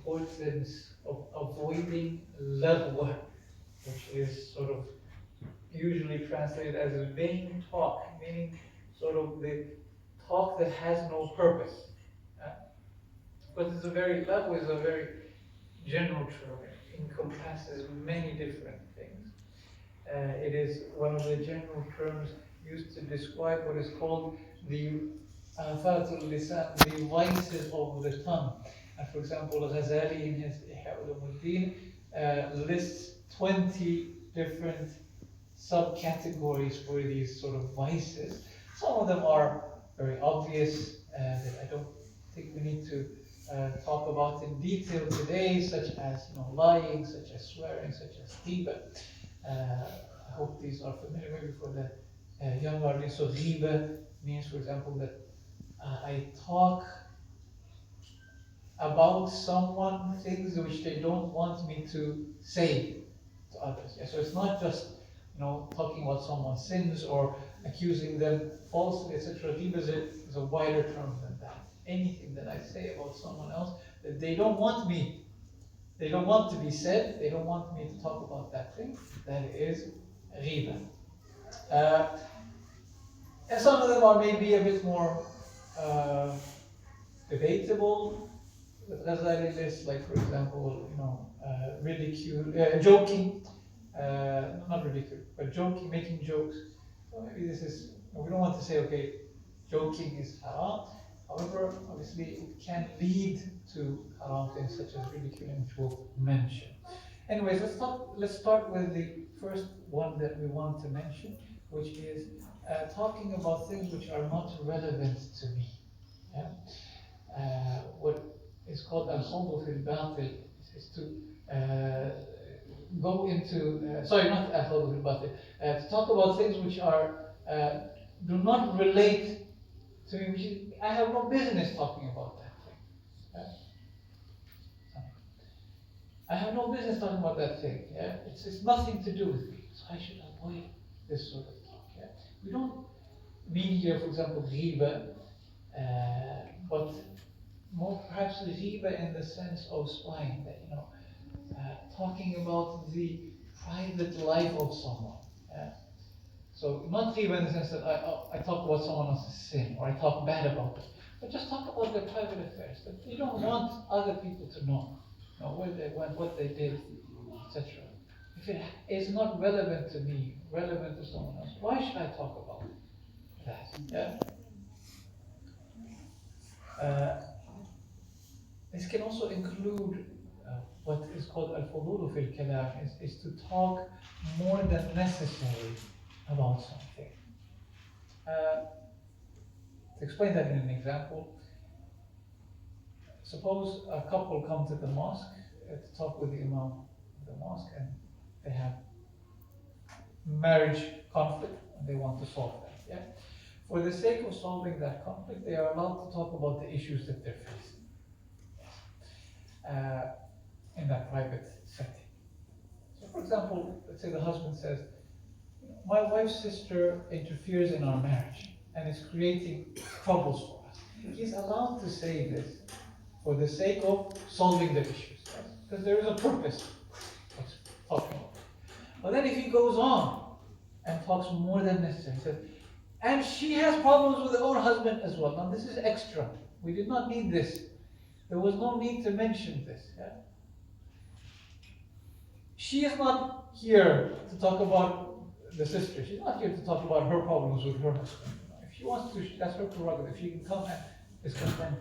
importance of avoiding lagwa, which is sort of usually translated as vain talk, meaning sort of the talk that has no purpose. But lagwa is a very general term. It encompasses many different things. It is one of the general terms used to describe what is called the afatul lisan, the vices of the tongue. And for example, Ghazali in his Ihya Ulumuddin lists 20 different subcategories for these sort of vices. Some of them are very obvious that I don't think we need to talk about in detail today, such as lying, such as swearing, such as ghiba. I hope these are familiar. Maybe for the young audience. So ghiba means, for example, that I talk about someone things which they don't want me to say to others. Yeah? So it's not just talking about someone's sins or accusing them falsely, etc. Ghiba is a wider term than that. Anything that I say about someone else that they don't want to be said, they don't want me to talk about that thing, that is ghiba. And some of them are maybe a bit more debatable. With Ghazali lists, like for example, ridicule, joking, not ridicule, but joking, making jokes. So maybe this is, we don't want to say, okay, joking is haram. However, obviously it can lead to haram things such as ridiculing, which we'll mention. Anyways, let's start with the first one that we want to mention, which is talking about things which are not relevant to me. Yeah? What is called al-khawdu fil batil is to go into, sorry, not al-khawdu fil batil, to talk about things which are do not relate to me, which is, I have no business talking about that thing. I have no business talking about that thing. Yeah? It's nothing to do with me, so I should avoid this sort of talk. Yeah? We don't mean here, for example, ghiba, but more perhaps the ghiba in the sense of spying, that talking about the private life of someone. Yeah? So not ghiba in the sense that I talk about someone else's sin or I talk bad about them, but just talk about their private affairs that you don't want other people to know. Where they went, what they did, etc. If it is not relevant to me, relevant to someone else, why should I talk about that? Yeah? This can also include what is called al-fudulu fil kalam, is to talk more than necessary about something. To explain that in an example, suppose a couple come to the mosque to talk with the imam of the mosque, and they have marriage conflict and they want to solve that. Yeah? For the sake of solving that conflict, they are allowed to talk about the issues that they're facing in that private setting. So, for example, let's say the husband says, "My wife's sister interferes in our marriage and is creating troubles for us." He's allowed to say this for the sake of solving the issues, right? Because there is a purpose of talking about it. But then if he goes on and talks more than necessary, he says, and she has problems with her own husband as well. Now this is extra. We did not need this. There was no need to mention this. Yeah? She is not here to talk about the sister. She's not here to talk about her problems with her husband. If she wants to, that's her prerogative. She can come and discuss them.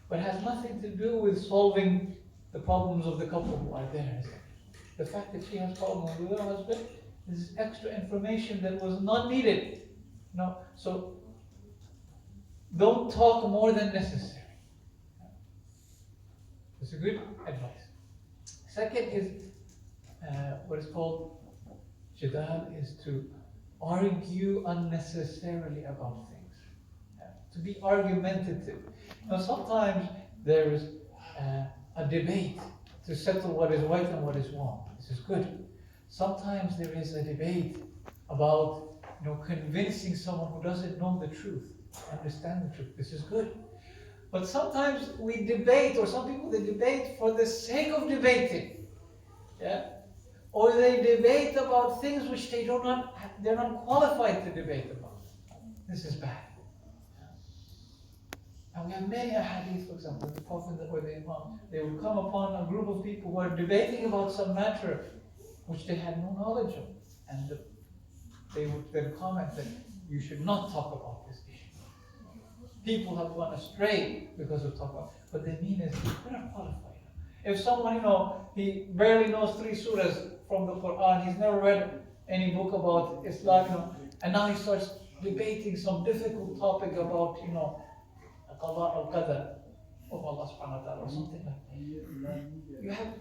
But it has nothing to do with solving the problems of the couple who are there. The fact that she has problems with her husband is extra information that was not needed. So don't talk more than necessary. That's a good advice. Second is what is called jidal, is to argue unnecessarily about things. To be argumentative. Sometimes there is a debate to settle what is right and what is wrong. This is good. Sometimes there is a debate about convincing someone who doesn't know the truth, understand the truth. This is good. But sometimes we debate, or some people they debate for the sake of debating. Yeah? Or they debate about things which they're not qualified to debate about. This is bad. And we have many hadith, for example, the Prophet or the Imam, they would come upon a group of people who are debating about some matter which they had no knowledge of. And they would then comment that you should not talk about this issue. People have gone astray because of talk about it. What they mean is, we're not qualified. If someone, he barely knows 3 surahs from the Quran, he's never read any book about Islam, and now he starts debating some difficult topic about, Qada al-Qadar of Allah subhanahu wa ta'ala or something like that.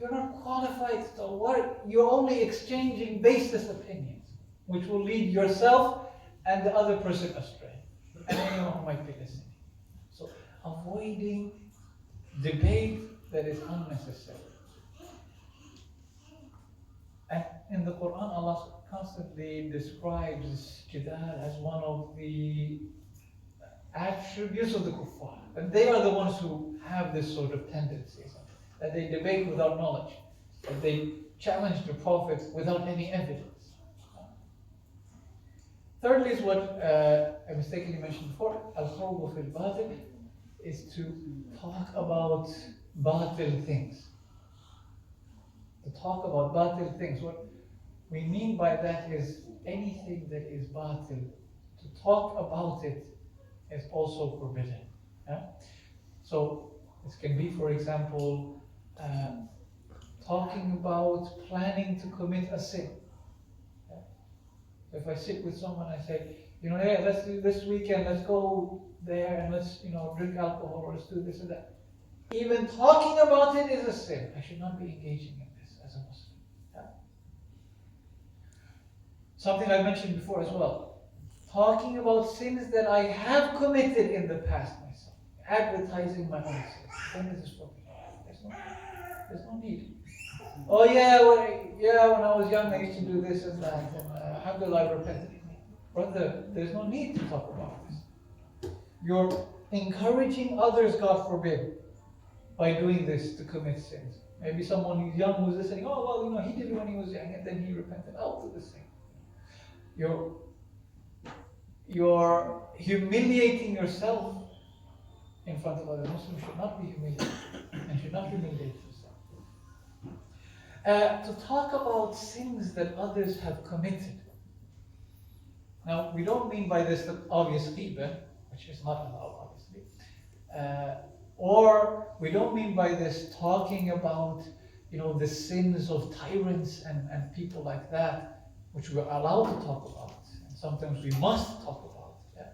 You're not qualified to work. You're only exchanging baseless opinions, which will lead yourself and the other person astray, and anyone who might be listening. So avoiding debate that is unnecessary. And in the Quran, Allah constantly describes jidal as one of the attributes of the kuffar. And they are the ones who have this sort of tendencies, that they debate without knowledge, that they challenge the prophets without any evidence. Thirdly is what I mistakenly mentioned before, al-khawbu fil batil, is to talk about batil things. To talk about batil things. What we mean by that is anything that is batil, to talk about it is also forbidden. Yeah? So this can be, for example, talking about planning to commit a sin. Yeah? So if I sit with someone, I say, hey, let's do this weekend, let's go there and let's, drink alcohol, or let's do this and that. Even talking about it is a sin. I should not be engaging in this as a Muslim. Yeah? Something I mentioned before as well. Talking about sins that I have committed in the past myself. Advertising my own sins. When is this forbidden? There's no need. Oh yeah, when I was young I used to do this and that, and alhamdulillah I repented. Brother, there's no need to talk about this. You're encouraging others, God forbid, by doing this to commit sins. Maybe someone who's young who's listening, oh well, he did it when he was young and then he repented. I'll do the same. You're humiliating yourself in front of other Muslims. Should not be humiliated and should not humiliate yourself. To talk about sins that others have committed. Now, we don't mean by this the obvious ghibah, which is not allowed, obviously. Or we don't mean by this talking about, the sins of tyrants and people like that, which we're allowed to talk about. Sometimes we must talk about it.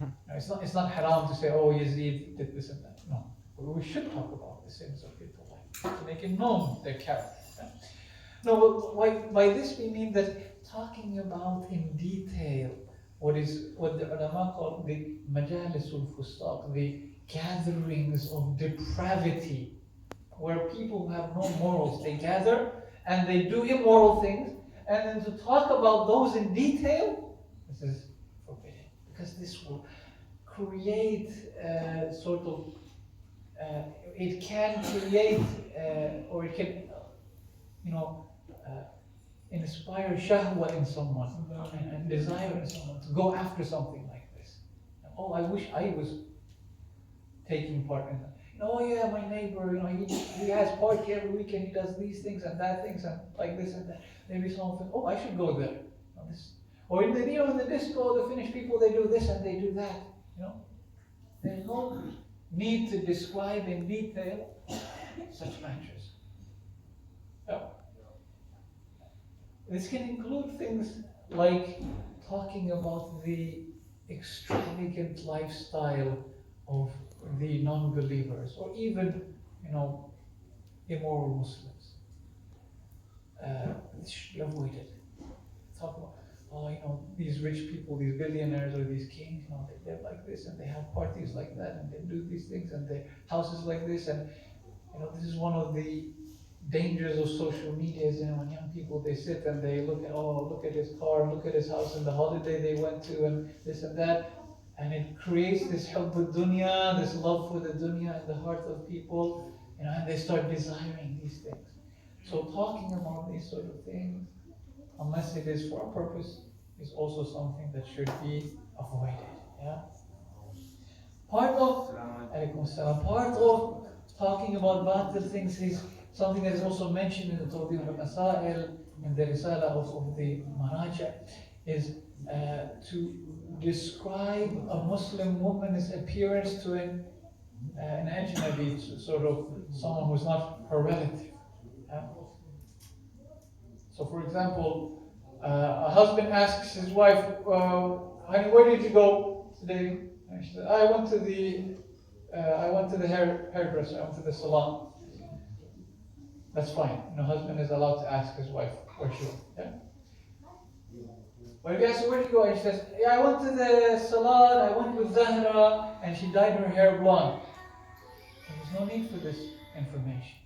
Yeah? Now, it's not haram to say, oh, Yazid did this and that. No. We should talk about the sins of people like that, to make it known their character. Yeah? No, by this we mean that talking about in detail what the ulama call the majalisul fustaq, the gatherings of depravity, where people who have no morals, they gather and they do immoral things. And then to talk about those in detail, this is forbidden. Because this will create it can create, or it can, inspire shahwa in someone, and desire in someone to go after something like this. Oh, I wish I was taking part in that. Oh yeah, my neighbor, he has party every weekend, he does these things and that things and like this and that. Maybe someone thinks, oh, I should go there. Or in the disco, the Finnish people, they do this and they do that. There's no need to describe in detail such matters. Yeah. This can include things like talking about the extravagant lifestyle of the non-believers, or even, immoral Muslims. This should be avoided. Talk about, these rich people, these billionaires or these kings, they live like this and they have parties like that and they do these things and their houses like this, and this is one of the dangers of social media is, when young people, they sit and they look at his car, look at his house and the holiday they went to and this and that, and it creates this hubb dunya, this love for the dunya in the heart of people, and they start desiring these things. So talking about these sort of things, unless it is for a purpose, is also something that should be avoided. Yeah. Part of talking about batil things is something that is also mentioned in the Tawdih al-Masail, in the Risala of the Maraja, is to describe a Muslim woman's appearance to an ajnabi, sort of someone who's not her relative. Yeah? So, for example, a husband asks his wife, "Honey, where did you go today?" And she said, "I went to the hairdresser. I went to the salon." That's fine. Husband is allowed to ask his wife where she went. Yeah. But if you ask her, "Where did you go?" and she says, "Yeah, I went to the salon. I went with Zahra, and she dyed her hair blonde." There's no need for this information.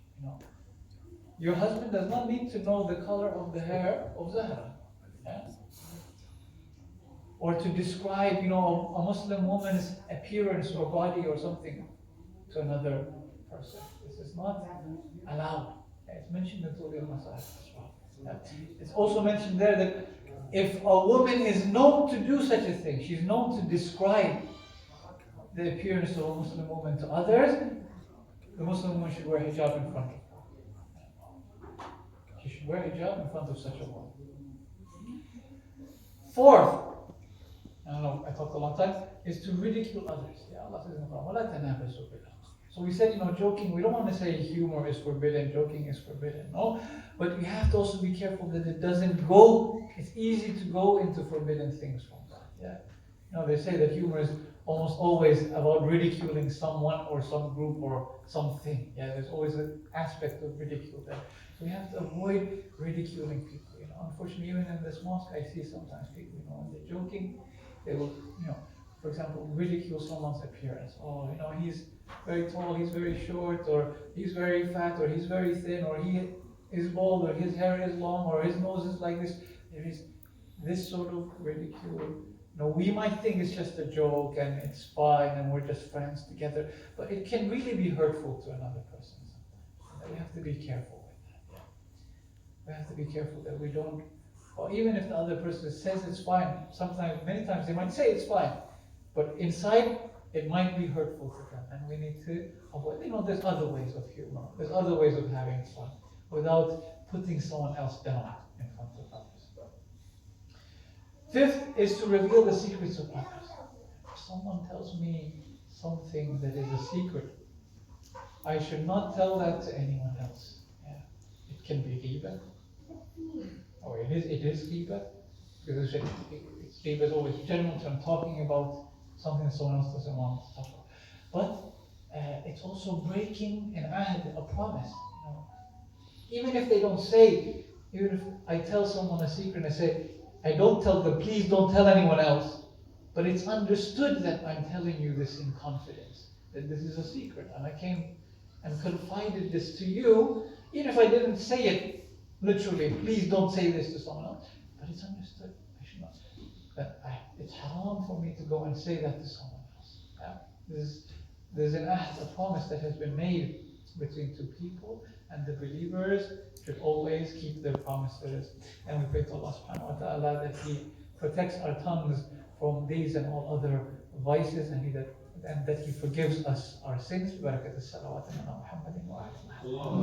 Your husband does not need to know the color of the hair of Zahra. Yeah? Or to describe, a Muslim woman's appearance or body or something to another person. This is not allowed. It's mentioned in Surah Al-Masah as well. Yeah? It's also mentioned there that if a woman is known to do such a thing, she's known to describe the appearance of a Muslim woman to others, the Muslim woman should wear hijab in front of her. She should wear hijab in front of such a woman. Fourth, I don't know, I talked a long time, is to ridicule others. Yeah, Allah says in the Quran, so we said, joking, we don't want to say humor is forbidden, joking is forbidden, no? But we have to also be careful that it doesn't go, it's easy to go into forbidden things from that. Yeah. They say that humor is almost always about ridiculing someone or some group or something. Yeah, there's always an aspect of ridicule there. So we have to avoid ridiculing people. Unfortunately, even in this mosque, I see sometimes people, when they're joking, they will, for example, ridicule someone's appearance. Oh, he's very tall, he's very short, or he's very fat, or he's very thin, or he is bald, or his hair is long, or his nose is like this. There is this sort of ridicule. We might think it's just a joke and it's fine and we're just friends together, but it can really be hurtful to another person sometimes. We have to be careful with that. Yeah. We have to be careful that we don't, or even if the other person says it's fine, many times they might say it's fine, but inside it might be hurtful to them, and we need to avoid. There's other ways of humor, there's other ways of having fun without putting someone else down in front of others. Fifth is to reveal the secrets of others. If someone tells me something that is a secret, I should not tell that to anyone else. Yeah. It can be ghibah, or it is ghibah, because ghibah is always general term, talking about something that someone else doesn't want to talk about. But it's also breaking an ahd, a promise. Even if they don't say, even if I tell someone a secret and I say, I don't tell them, please don't tell anyone else. But it's understood that I'm telling you this in confidence, that this is a secret. And I came and confided this to you, even if I didn't say it literally, please don't say this to someone else. But it's understood. I should not. That it's haram for me to go and say that to someone else. Yeah? There's an ahd, a promise that has been made between two people, and the believers should always keep their promises. And we pray to Allah subhanahu wa ta'ala that He protects our tongues from these and all other vices, and that He forgives us our sins. ببركة الصلوات على محمد وعلى آله.